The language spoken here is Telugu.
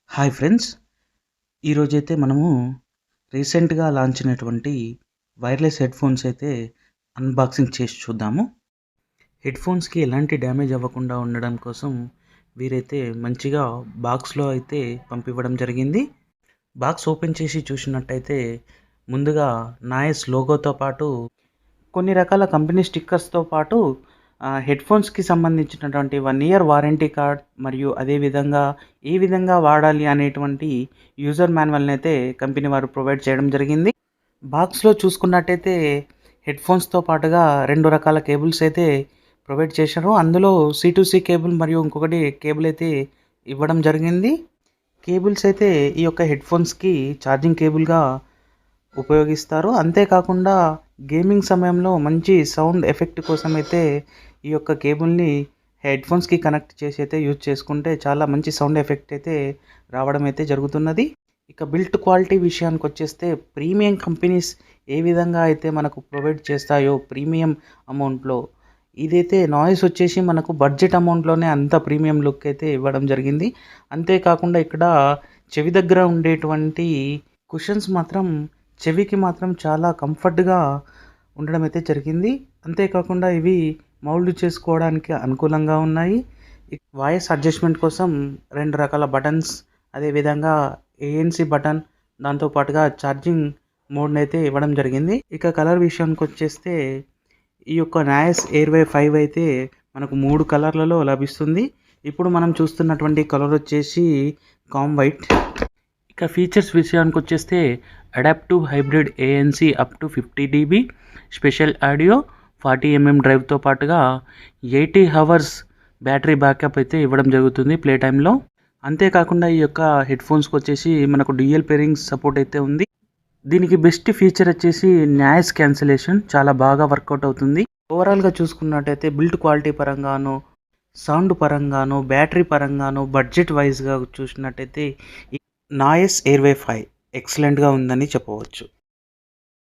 హాయ్ ఫ్రెండ్స్, ఈరోజైతే మనము రీసెంట్గా లాంచ్ అయినటువంటి వైర్లెస్ హెడ్ఫోన్స్ అయితే అన్బాక్సింగ్ చేసి చూద్దాము. హెడ్ఫోన్స్కి ఎలాంటి డ్యామేజ్ అవ్వకుండా ఉండడం కోసం వీరైతే మంచిగా బాక్స్లో అయితే పంపివ్వడం జరిగింది. బాక్స్ ఓపెన్ చేసి చూసినట్టయితే ముందుగా నాయిస్ లోగోతో పాటు కొన్ని రకాల కంపెనీ స్టిక్కర్స్తో పాటు హెడ్ఫోన్స్కి సంబంధించినటువంటి 1 ఇయర్ వారంటీ కార్డ్ మరియు అదేవిధంగా ఏ విధంగా వాడాలి అనేటువంటి యూజర్ మాన్యువల్ని అయితే కంపెనీ వారు ప్రొవైడ్ చేయడం జరిగింది. బాక్స్లో చూసుకున్నట్టయితే హెడ్ఫోన్స్తో పాటుగా 2 రకాల కేబుల్స్ అయితే ప్రొవైడ్ చేశారు. అందులో C2C కేబుల్ మరియు ఇంకొకటి కేబుల్ అయితే ఇవ్వడం జరిగింది. కేబుల్స్ అయితే ఈ యొక్క హెడ్ఫోన్స్కి ఛార్జింగ్ కేబుల్గా ఉపయోగిస్తారు. అంతేకాకుండా గేమింగ్ సమయంలో మంచి సౌండ్ ఎఫెక్ట్ కోసం అయితే ఈ యొక్క కేబుల్ని హెడ్ఫోన్స్కి కనెక్ట్ చేసి అయితే యూజ్ చేసుకుంటే చాలా మంచి సౌండ్ ఎఫెక్ట్ అయితే రావడం అయితే జరుగుతున్నది. ఇక బిల్ట్ క్వాలిటీ విషయానికి వచ్చేస్తే ప్రీమియం కంపెనీస్ ఏ విధంగా అయితే మనకు ప్రొవైడ్ చేస్తాయో ప్రీమియం అమౌంట్లో, ఇదైతే నాయిస్ వచ్చేసి మనకు బడ్జెట్ అమౌంట్లోనే అంత ప్రీమియం లుక్ అయితే ఇవ్వడం జరిగింది. అంతేకాకుండా ఇక్కడ చెవి దగ్గర ఉండేటువంటి కుషన్స్ మాత్రం చెవికి మాత్రం చాలా కంఫర్ట్గా ఉండడం అయితే జరిగింది. అంతేకాకుండా ఇవి మౌల్డ్ చేసుకోవడానికి అనుకూలంగా ఉన్నాయి. వాయిస్ అడ్జస్ట్మెంట్ కోసం 2 రకాల బటన్స్, అదేవిధంగా ANC బటన్, దాంతోపాటుగా ఛార్జింగ్ మోడ్ని అయితే ఇవ్వడం జరిగింది. ఇక కలర్ విషయానికి వచ్చేస్తే ఈ యొక్క నాయిస్ ఎయిర్వే 5 అయితే మనకు 3 కలర్లలో లభిస్తుంది. ఇప్పుడు మనం చూస్తున్నటువంటి కలర్ వచ్చేసి కామ్ వైట్. ఇక ఫీచర్స్ విషయానికి వచ్చేస్తే adaptive hybrid ANC up to 50 dB, special audio, 40 mm డ్రైవ్తో పాటుగా 80 hours బ్యాటరీ బ్యాకప్ అయితే ఇవ్వడం జరుగుతుంది ప్లే టైంలో. అంతేకాకుండా ఈ యొక్క హెడ్ఫోన్స్కి వచ్చేసి మనకు డ్యూయల్ పేరింగ్ సపోర్ట్ అయితే ఉంది. దీనికి బెస్ట్ ఫీచర్ వచ్చేసి నాయిస్ క్యాన్సిలేషన్ చాలా బాగా వర్కౌట్ అవుతుంది. ఓవరాల్గా చూసుకున్నట్టయితే బిల్డ్ క్వాలిటీ పరంగాను, సౌండ్ పరంగాను, బ్యాటరీ పరంగాను, బడ్జెట్ వైజ్గా చూసినట్టయితే నాయిస్ ఎయిర్వే 5 ఎక్సలెంట్గా ఉందని చెప్పవచ్చు.